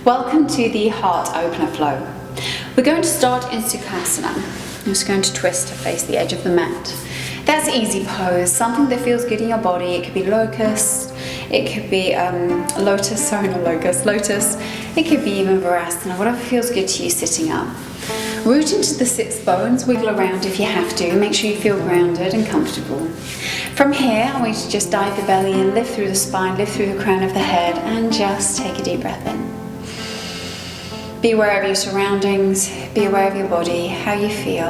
Welcome to the heart opener flow. We're going to start in Sukhasana. I'm just going to twist to face the edge of the mat. That's easy pose, something that feels good in your body. It could be locust, it could be lotus. It could be even Virasana, whatever feels good to you sitting up. Root into the sits bones, wiggle around if you have to. Make sure you feel grounded and comfortable. From here, I want you to just dive the belly in, lift through the spine, lift through the crown of the head, and just take a deep breath in. Be aware of your surroundings, be aware of your body, how you feel.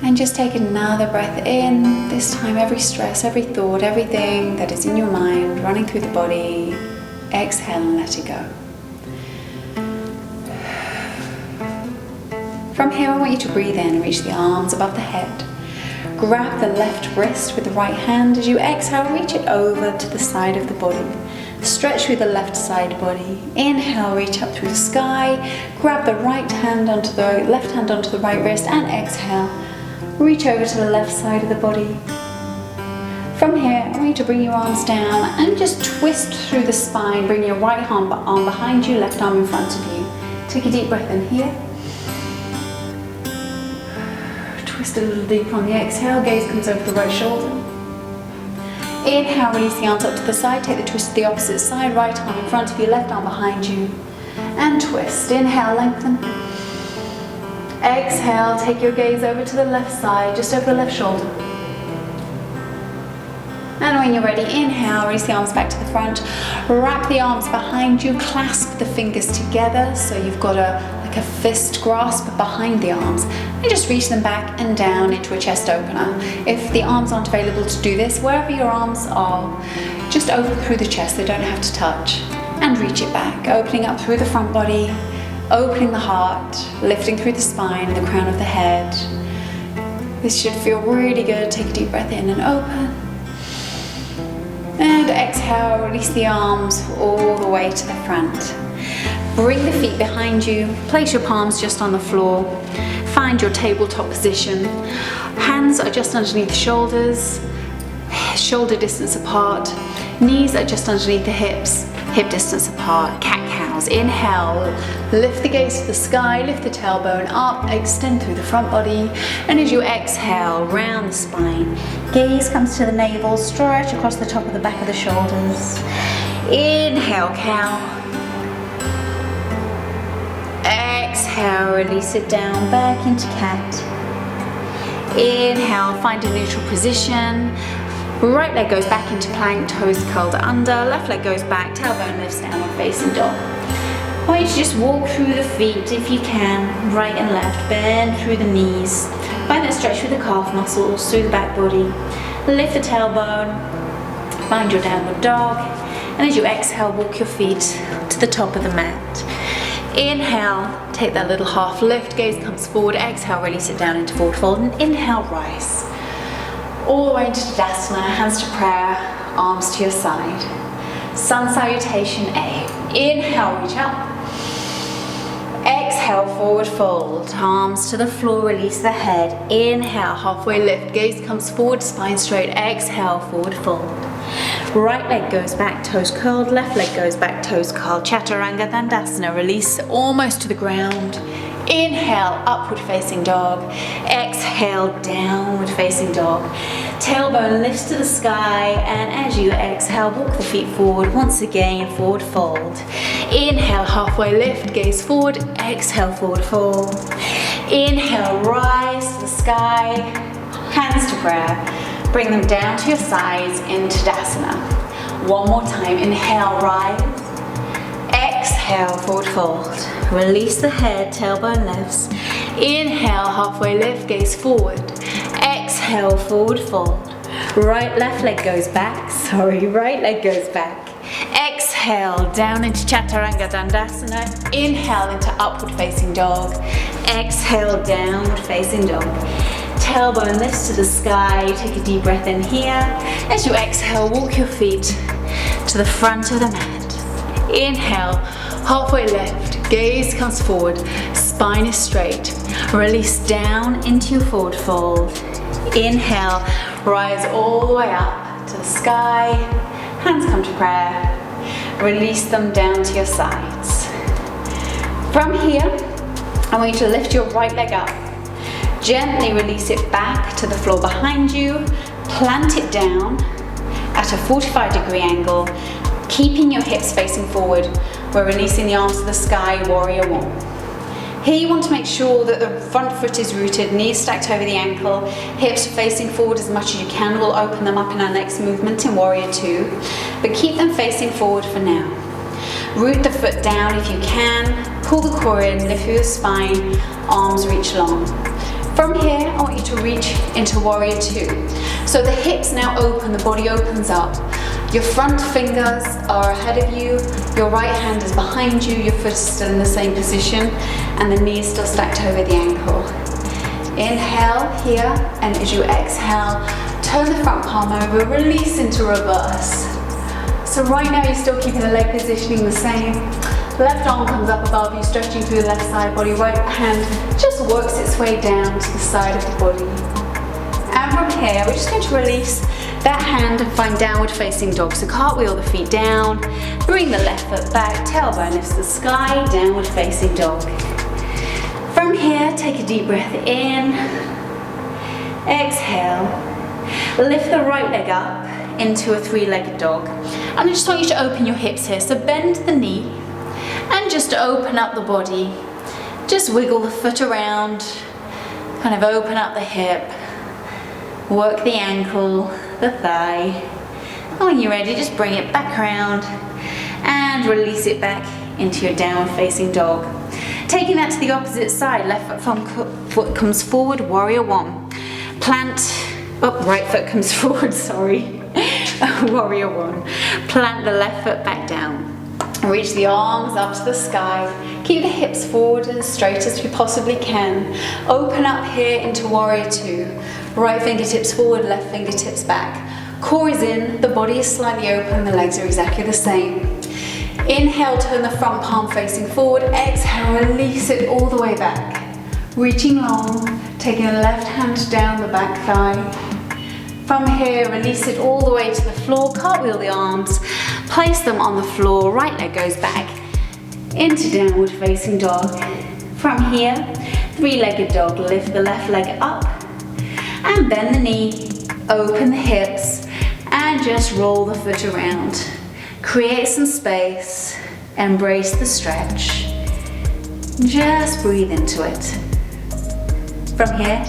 And just take another breath in. This time, every stress, every thought, everything that is in your mind running through the body, exhale and let it go. From here, I want you to breathe in and reach the arms above the head. Grab the left wrist with the right hand. As you exhale, reach it over to the side of the body. Stretch through the left side body. Inhale, reach up through the sky. Grab the right hand onto the left hand onto the right wrist, and exhale. Reach over to the left side of the body. From here, I want you to bring your arms down and just twist through the spine. Bring your right arm behind you, left arm in front of you. Take a deep breath in here. Twist a little deeper on the exhale. Gaze comes over the right shoulder. Inhale, release the arms up to the side. Take the twist to the opposite side. Right arm in front of you, left arm behind you. And twist. Inhale, lengthen. Exhale, take your gaze over to the left side, just over the left shoulder. And when you're ready, inhale, release the arms back to the front. Wrap the arms behind you, clasp the fingers together so you've got like a fist grasp behind the arms. And just reach them back and down into a chest opener. If the arms aren't available to do this, wherever your arms are, just open through the chest, they don't have to touch. And reach it back, opening up through the front body. Opening the heart, lifting through the spine, the crown of the head. This should feel really good. Take a deep breath in and open. And exhale, release the arms all the way to the front. Bring the feet behind you. Place your palms just on the floor. Find your tabletop position. Hands are just underneath the shoulders, shoulder distance apart. Knees are just underneath the hips, hip distance apart. Cat-cows. Inhale, lift the gaze to the sky, lift the tailbone up, extend through the front body. And as you exhale, round the spine. Gaze comes to the navel, stretch across the top of the back of the shoulders. Inhale, cow. Exhale, release it down, back into cat. Inhale, find a neutral position. Right leg goes back into plank, toes curled under, left leg goes back, tailbone lifts down and facing dog. I want you to just walk through the feet if you can, right and left, bend through the knees, find that stretch through the calf muscles, through the back body, lift the tailbone, find your downward dog, and as you exhale, walk your feet to the top of the mat. Inhale, take that little half lift, gaze comes forward, exhale, release it down into forward fold, and inhale, rise. All the way into Tadasana, hands to prayer, arms to your side. Sun salutation A. Inhale, reach up. Exhale, forward fold. Arms to the floor, release the head. Inhale, halfway lift, gaze comes forward, spine straight. Exhale, forward fold. Right leg goes back, toes curled. Left leg goes back, toes curled. Chaturanga Dandasana, release almost to the ground. Inhale, upward facing dog. Exhale, downward facing dog. Tailbone lifts to the sky, and as you exhale, walk the feet forward. Once again, forward fold. Inhale, halfway lift, gaze forward. Exhale, forward fold. Inhale, rise to the sky. Hands to prayer. Bring them down to your sides in Tadasana. One more time. Inhale, rise. Exhale, forward fold. Release the head, tailbone lifts. Inhale, halfway lift, gaze forward. Exhale, forward fold. Right, left leg goes back. Right leg goes back. Exhale, down into Chaturanga Dandasana. Inhale into upward facing dog. Exhale, downward facing dog. Tailbone lifts to the sky. Take a deep breath in here. As you exhale, walk your feet to the front of the mat. Inhale, halfway lift, gaze comes forward, spine is straight. Release down into your forward fold. Inhale, rise all the way up to the sky. Hands come to prayer. Release them down to your sides. From here, I want you to lift your right leg up. Gently release it back to the floor behind you. Plant it down at a 45-degree angle, keeping your hips facing forward. We're releasing the arms to the sky, warrior one. Here you want to make sure that the front foot is rooted, knees stacked over the ankle, hips facing forward as much as you can. We'll open them up in our next movement in warrior two, but keep them facing forward for now. Root the foot down if you can, pull the core in, lift through the spine, arms reach long. From here, I want you to reach into warrior two. So the hips now open, the body opens up. Your front fingers are ahead of you, your right hand is behind you, your foot is still in the same position, and the knee is still stacked over the ankle. Inhale here, and as you exhale, turn the front palm over, release into reverse. So right now you're still keeping the leg positioning the same. Left arm comes up above you, stretching through the left side body. Right hand just works its way down to the side of the body. And from here, we're just going to release that hand and find downward facing dog. So cartwheel the feet down, bring the left foot back, tailbone lifts the sky, downward facing dog. From here, take a deep breath in, exhale, lift the right leg up into a three-legged dog. And I just want you to open your hips here. So bend the knee and just open up the body. Just wiggle the foot around, kind of open up the hip. Work the ankle, the thigh. And when you're ready, just bring it back around and release it back into your downward facing dog. Taking that to the opposite side, left foot comes forward, warrior one. Plant, right foot comes forward, sorry. Warrior one. Plant the left foot back down. Reach the arms up to the sky. Keep the hips forward and as straight as you possibly can. Open up here into warrior two. Right fingertips forward, left fingertips back. Core is in, the body is slightly open, the legs are exactly the same. Inhale, turn the front palm facing forward. Exhale, release it all the way back. Reaching long, taking the left hand down the back thigh. From here, release it all the way to the floor, cartwheel the arms, place them on the floor, right leg goes back into downward facing dog. From here, three-legged dog, lift the left leg up and bend the knee, open the hips and just roll the foot around. Create some space, embrace the stretch. Just breathe into it. From here,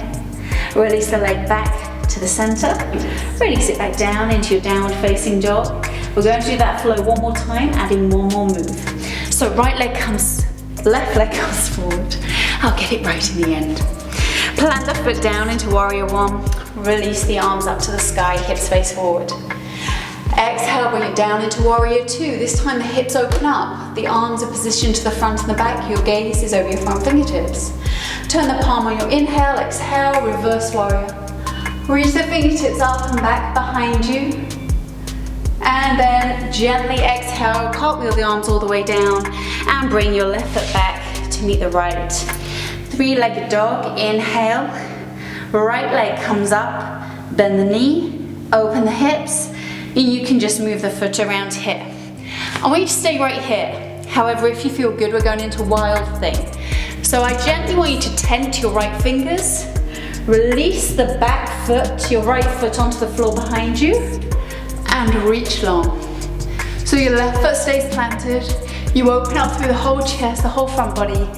release the leg back to the center, release it back down into your downward facing dog. We're going to do that flow one more time, adding one more move. So right leg comes, left leg comes forward. I'll get it right in the end. Plant the foot down into warrior one, release the arms up to the sky, hips face forward. Exhale, bring it down into warrior two. This time the hips open up, the arms are positioned to the front and the back, your gaze is over your front fingertips. Turn the palm on your inhale, exhale, reverse warrior. Reach the fingertips up and back behind you. And then gently exhale, cartwheel the arms all the way down and bring your left foot back to meet the right. Three-legged dog, inhale, right leg comes up, bend the knee, open the hips, and you can just move the foot around here. I want you to stay right here. However, if you feel good, we're going into wild thing. So I gently want you to tent your right fingers, release the back foot, your right foot onto the floor behind you, and reach long. So your left foot stays planted, you open up through the whole chest, the whole front body,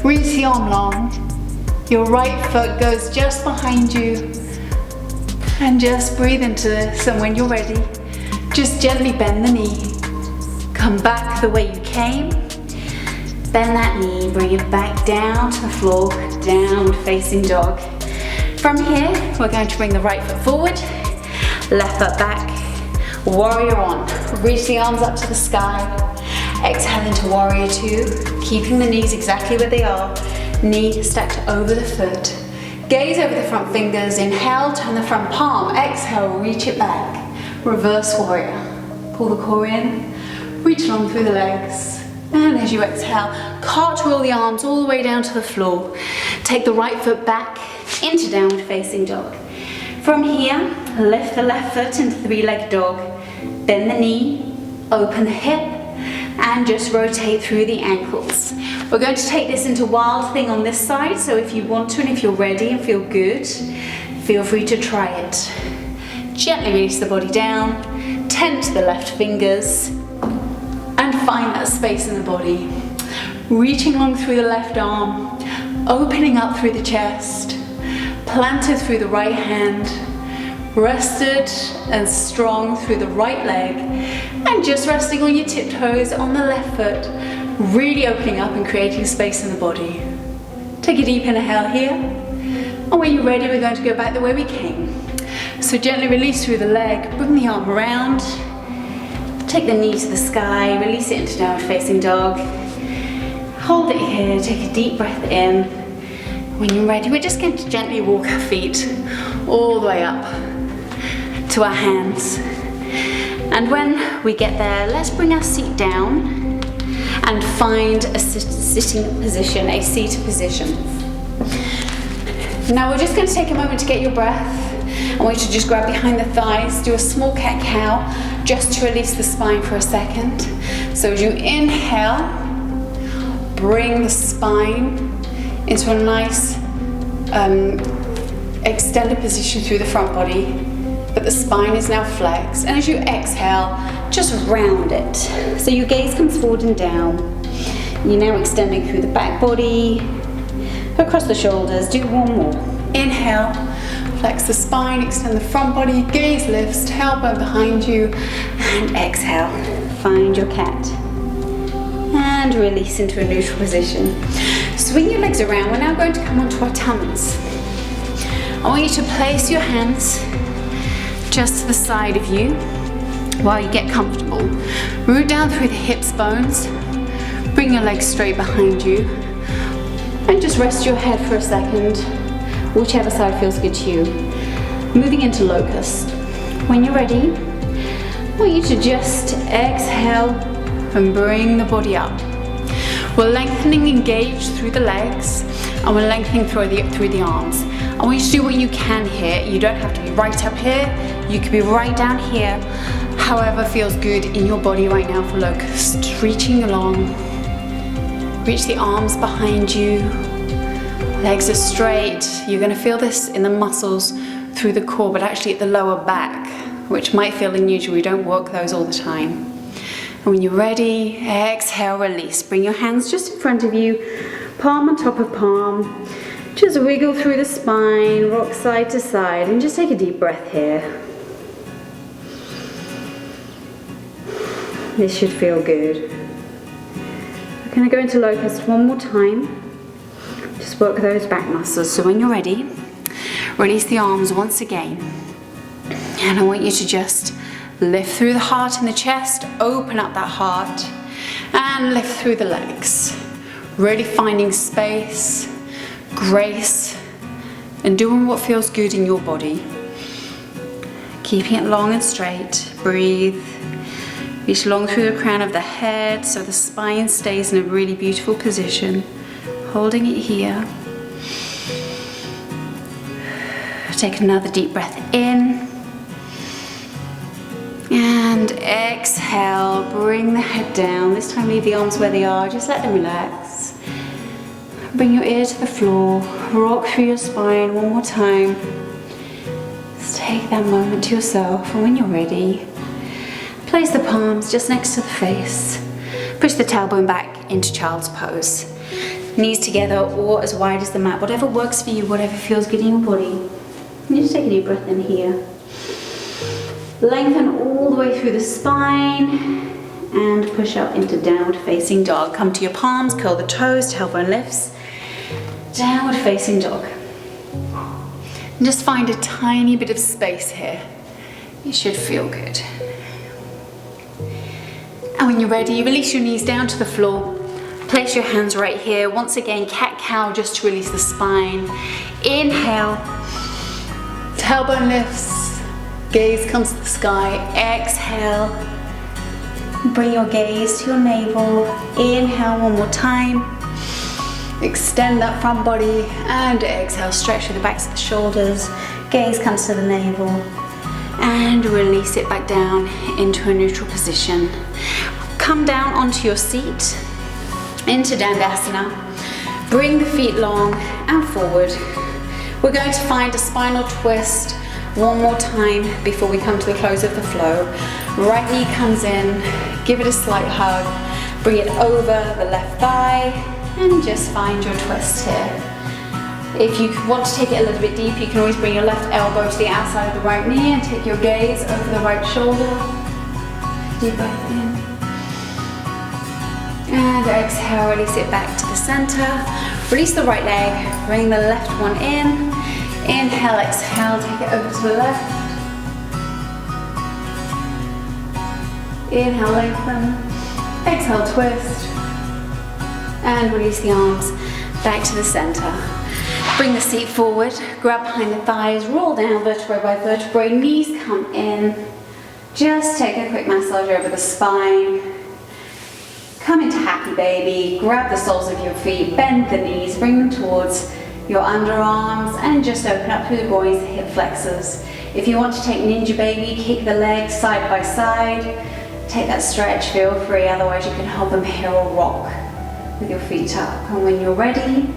reach the arm long, your right foot goes just behind you, and just breathe into this, and when you're ready, just gently bend the knee, come back the way you came, bend that knee, bring it back down to the floor, downward facing dog. From here, we're going to bring the right foot forward, left foot back, warrior one. Reach the arms up to the sky, exhale into warrior two, keeping the knees exactly where they are, knee stacked over the foot. Gaze over the front fingers, inhale, turn the front palm, exhale, reach it back, reverse warrior. Pull the core in, reach long through the legs. And as you exhale, cartwheel the arms all the way down to the floor. Take the right foot back into downward facing dog. From here, lift the left foot into three-legged dog. Bend the knee, open the hip, and just rotate through the ankles. We're going to take this into wild thing on this side, so if you want to and if you're ready and feel good, feel free to try it. Gently release the body down, tent the left fingers, and find that space in the body. Reaching along through the left arm, opening up through the chest, planted through the right hand, rested and strong through the right leg, and just resting on your tiptoes on the left foot, really opening up and creating space in the body. Take a deep inhale here, and when you're ready, we're going to go back the way we came. So gently release through the leg, bring the arm around, take the knee to the sky, release it into downward facing dog. Hold it here, take a deep breath in. When you're ready, we're just going to gently walk our feet all the way up to our hands. And when we get there, let's bring our seat down and find a sitting position, a seated position. Now we're just going to take a moment to get your breath. I want you to just grab behind the thighs, do a small cat-cow, just to release the spine for a second. So as you inhale, bring the spine into a nice extended position through the front body, but the spine is now flexed. And as you exhale, just round it. So your gaze comes forward and down. You're now extending through the back body, across the shoulders. Do one more. Inhale, flex the spine, extend the front body, gaze lifts, tailbone behind you, and exhale. Find your cat. And release into a neutral position. Swing your legs around. We're now going to come onto our tummies. I want you to place your hands just to the side of you while you get comfortable. Root down through the hips bones. Bring your legs straight behind you. And just rest your head for a second, whichever side feels good to you. Moving into locust. When you're ready, I want you to just exhale and bring the body up. We're lengthening, engaged through the legs, and we're lengthening through the arms. I want you to do what you can here. You don't have to be right up here. You could be right down here. However feels good in your body right now for locust. Reaching along. Reach the arms behind you. Legs are straight. You're going to feel this in the muscles through the core, but actually at the lower back, which might feel unusual. We don't work those all the time. And when you're ready, exhale, release. Bring your hands just in front of you, palm on top of palm. Just wiggle through the spine, rock side to side, and just take a deep breath here. This should feel good. We're going to go into locust one more time. Just work those back muscles. So when you're ready, release the arms once again. And I want you to just lift through the heart and the chest, open up that heart, and lift through the legs. Really finding space, grace, and doing what feels good in your body. Keeping it long and straight. Breathe. Reach long through the crown of the head so the spine stays in a really beautiful position. Holding it here. Take another deep breath in. And exhale, bring the head down. This time leave the arms where they are, just let them relax. Bring your ear to the floor, rock through your spine one more time. Just take that moment to yourself, and when you're ready, place the palms just next to the face. Push the tailbone back into child's pose. Knees together or as wide as the mat, whatever works for you, whatever feels good in your body. And just take a deep breath in here. Lengthen all the way through the spine and push up into downward facing dog. Come to your palms, curl the toes, tailbone lifts. Downward facing dog. And just find a tiny bit of space here. You should feel good. And when you're ready, release your knees down to the floor. Place your hands right here. Once again, cat-cow just to release the spine. Inhale. Tailbone lifts. Gaze comes to the sky. Exhale. Bring your gaze to your navel. Inhale one more time. Extend that front body and exhale. Stretch through the backs of the shoulders. Gaze comes to the navel. And release it back down into a neutral position. Come down onto your seat, into Dandasana. Bring the feet long and forward. We're going to find a spinal twist one more time before we come to the close of the flow. Right knee comes in, give it a slight hug, bring it over the left thigh, and just find your twist here. If you want to take it a little bit deep, you can always bring your left elbow to the outside of the right knee and take your gaze over the right shoulder. Deep breath in. And exhale, release it back to the center. Release the right leg, bring the left one in. Inhale, exhale, take it over to the left. Inhale, lengthen. Exhale, twist. And release the arms back to the center. Bring the seat forward, grab behind the thighs, roll down vertebrae by vertebrae, knees come in. Just take a quick massage over the spine. Come into happy baby, grab the soles of your feet, bend the knees, bring them towards your underarms, and just open up through the groins, the hip flexors. If you want to take ninja baby, kick the legs side by side. Take that stretch, feel free, otherwise you can hold them here or rock with your feet up. And when you're ready,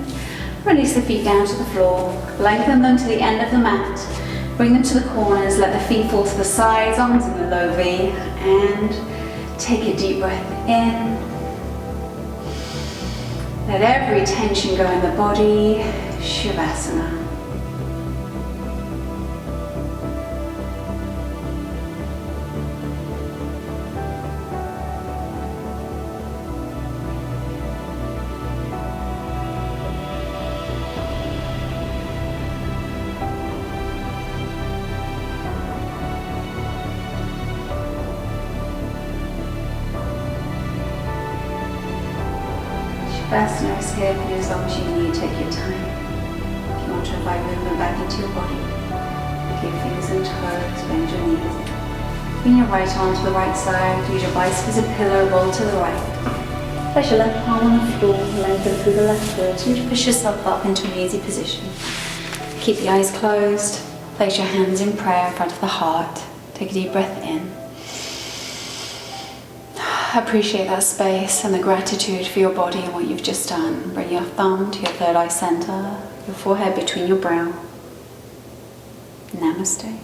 release the feet down to the floor, lengthen them to the end of the mat, bring them to the corners, let the feet fall to the sides, arms in the low V, and take a deep breath in. Let every tension go in the body, Shavasana. Shavasana is here for you as long as you need. Take your time. If you want to invite movement back into your body, with your fingers and toes, bend your knees. Bring your right arm to the right side, use your biceps as a pillow, roll to the right. Place your left palm on the floor, lengthen through the left foot, and push yourself up into an easy position. Keep the eyes closed, place your hands in prayer in front of the heart. Take a deep breath in. Appreciate that space and the gratitude for your body and what you've just done. Bring your thumb to your third eye center, your forehead between your brow. Namaste.